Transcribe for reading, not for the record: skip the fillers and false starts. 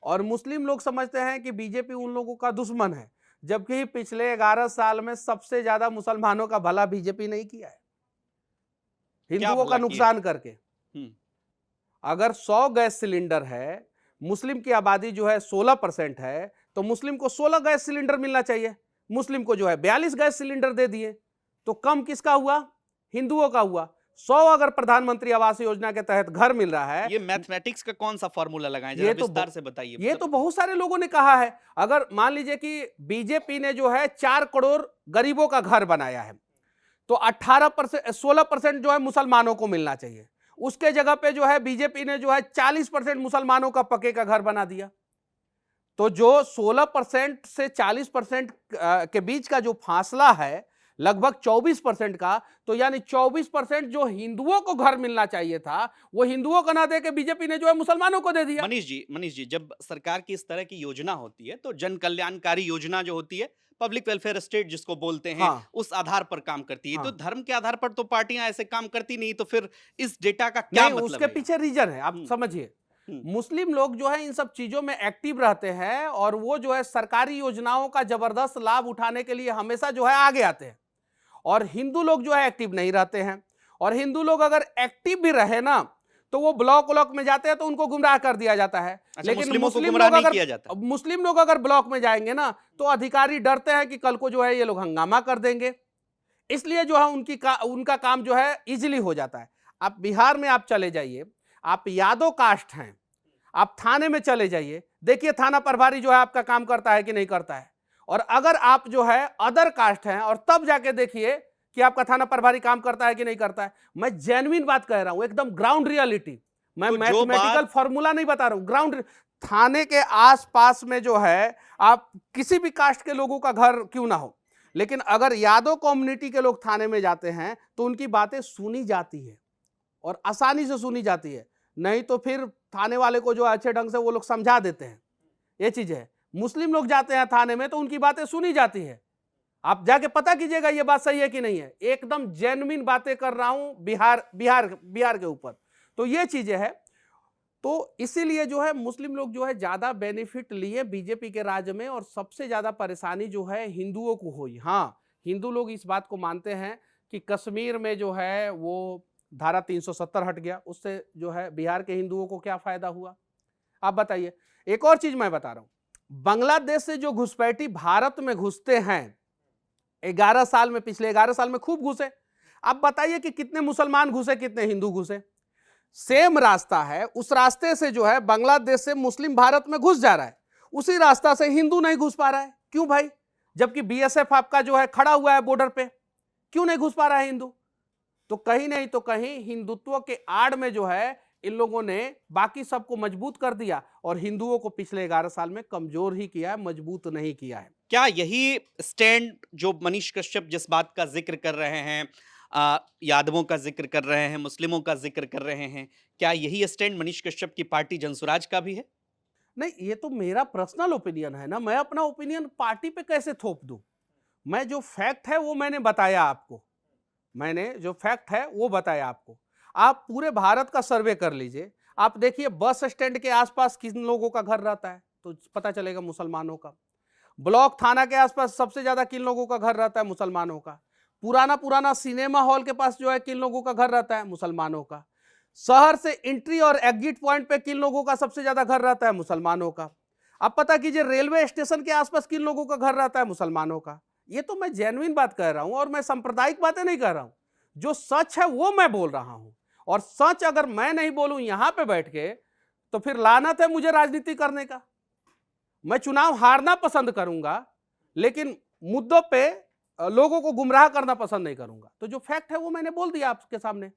और मुस्लिम लोग समझते हैं कि बीजेपी उन लोगों का दुश्मन है, जबकि पिछले 11 साल में सबसे ज्यादा मुसलमानों का भला बीजेपी नहीं किया है, क्या हिंदुओं का भला किया है? नुकसान करके। हम्म। अगर 100 गैस सिलेंडर है, मुस्लिम की आबादी जो है 16% है, तो मुस्लिम को 16 गैस सिलेंडर मिलना चाहिए। मुस्लिम को जो है 42 गैस सिलेंडर दे दिए, तो कम किसका हुआ? हिंदुओं का हुआ। 100 अगर प्रधानमंत्री आवास योजना के तहत घर मिल रहा है, ये मैथमेटिक्स का कौन सा फॉर्मूला लगाएं, जरा ये तो विस्तार से बताइए ये तो सब। बहुत सारे लोगों ने कहा है। अगर मान लीजिए कि बीजेपी ने जो है 4 करोड़ गरीबों का घर बनाया है, तो 18% 16% जो है मुसलमानों को मिलना चाहिए। उसके जगह पे जो है बीजेपी ने जो है 40% मुसलमानों का पक्के का घर बना दिया। तो जो 16% से 40% के बीच का जो फासला है, लगभग 24% का, तो यानी 24% जो हिंदुओं को घर मिलना चाहिए था, वो हिंदुओं को ना दे के बीजेपी ने जो है मुसलमानों को दे दिया। मनीष जी, जब सरकार की इस तरह की योजना होती है तो जन कल्याणकारी योजना जो होती है, पब्लिक वेलफेयर स्टेट जिसको बोलते हैं, हाँ, उस आधार पर काम करती है। तो हाँ। धर्म के आधार पर तो पार्टियां ऐसे काम करती नहीं, तो फिर इस डेटा का क्या नहीं, मतलब उसके है यहाँ? पीछे रीजन है, आप हम्म। समझिए। हम्म। मुस्लिम लोग जो है इन सब चीजों में एक्टिव रहते हैं, और वो जो है सरकारी योजनाओं का जबरदस्त लाभ उठाने के लिए हमेशा जो है आगे आते हैं। और हिंदू लोग जो है एक्टिव नहीं रहते हैं। और हिंदू लोग अगर एक्टिव भी रहे ना, तो वो ब्लॉक व्लॉक में जाते हैं तो उनको गुमराह कर दिया जाता है। अच्छा, लेकिन मुस्लिमों को गुमराह नहीं किया जाता? मुस्लिम लोग अगर ब्लॉक में जाएंगे ना, तो अधिकारी डरते हैं कि कल को जो है ये लोग हंगामा कर देंगे, इसलिए जो है उनका काम जो है इजीली हो जाता है। आप बिहार में आप चले जाइए, आप यादव कास्ट हैं, आप थाने में चले जाइए, देखिए थाना प्रभारी जो है आपका काम करता है कि नहीं करता है। और अगर आप जो है अदर कास्ट हैं, और तब जाके देखिए कि आपका थाना प्रभारी काम करता है कि नहीं करता है। मैं जेन्युइन बात कह रहा हूं, एकदम ग्राउंड रियलिटी। मैं तो जो मैथमेटिकल बात फॉर्मूला नहीं बता रहा हूं, ग्राउंड। थाने के आसपास में जो है, आप किसी भी कास्ट के लोगों का घर क्यों ना हो, लेकिन अगर यादव कम्युनिटी के लोग थाने में जाते हैं तो उनकी बातें सुनी जाती है, और आसानी से सुनी जाती है। नहीं तो फिर थाने वाले को जो अच्छे ढंग से वो लोग समझा देते हैं। ये चीज है। मुस्लिम लोग जाते हैं थाने में तो उनकी बातें सुनी जाती है। आप जाके पता कीजिएगा ये बात सही है कि नहीं है। एकदम जेन्युइन बातें कर रहा हूं बिहार के ऊपर। तो ये चीजें है। तो इसीलिए जो है मुस्लिम लोग जो है ज्यादा बेनिफिट लिए बीजेपी के राज में, और सबसे ज्यादा परेशानी जो है हिंदुओं को हुई। हाँ, हिंदू लोग इस बात को मानते हैं कि कश्मीर में जो है वो धारा 370 हट गया, उससे जो है बिहार के हिंदुओं को क्या फायदा हुआ, आप बताइए। एक और चीज मैं बता रहा हूं, बांग्लादेश से जो घुसपैठी भारत में घुसते हैं 11 साल में, पिछले 11 साल में खूब घुसे। आप बताइए कि कितने मुसलमान घुसे, कितने हिंदू घुसे। सेम रास्ता है, उस रास्ते से जो है बांग्लादेश से मुस्लिम भारत में घुस जा रहा है, उसी रास्ता से हिंदू नहीं घुस पा रहा है। क्यों भाई? जबकि बीएसएफ आपका जो है खड़ा हुआ है बॉर्डर पे, क्यों नहीं घुस पा रहा है हिंदू? तो कहीं नहीं तो कहीं हिंदुत्व के आड़ में जो है इन लोगों ने बाकी सबको मजबूत कर दिया, और हिंदुओं को पिछले 11 साल में कमजोर ही किया है, मजबूत नहीं किया है। क्या यही स्टैंड जो मनीष कश्यप जिस बात का जिक्र कर रहे हैं, यादवों का जिक्र कर रहे हैं, मुस्लिमों का जिक्र कर रहे हैं, क्या यही स्टैंड मनीष कश्यप की पार्टी जनसुराज का भी है? नहीं, ये तो मेरा पर्सनल ओपिनियन है ना, मैं अपना ओपिनियन पार्टी पे कैसे थोप दूं? मैं जो फैक्ट है वो मैंने बताया आपको, मैंने जो फैक्ट है वो बताया आपको। आप पूरे भारत का सर्वे कर लीजिए, आप देखिए बस स्टैंड के आसपास किन लोगों का घर रहता है, तो पता चलेगा मुसलमानों का। ब्लॉक थाना के आसपास सबसे ज्यादा किन लोगों का घर रहता है, मुसलमानों का। पुराना पुराना सिनेमा हॉल के पास जो है किन लोगों का घर रहता है, मुसलमानों का। शहर से एंट्री और एग्जिट पॉइंट पे किन लोगों का सबसे ज्यादा घर रहता है, मुसलमानों का। अब पता कीजिए रेलवे स्टेशन के आसपास किन लोगों का घर रहता है, मुसलमानों का। ये तो मैं जेन्युइन बात कह रहा हूं, और मैं सांप्रदायिक बातें नहीं कह रहा हूं। जो सच है वो मैं बोल रहा हूं, और सच अगर मैं नहीं बोलूं यहां पे बैठ के, तो फिर लानत है मुझे राजनीति करने का। मैं चुनाव हारना पसंद करूंगा, लेकिन मुद्दों पे लोगों को गुमराह करना पसंद नहीं करूंगा। तो जो फैक्ट है वो मैंने बोल दिया आपके सामने।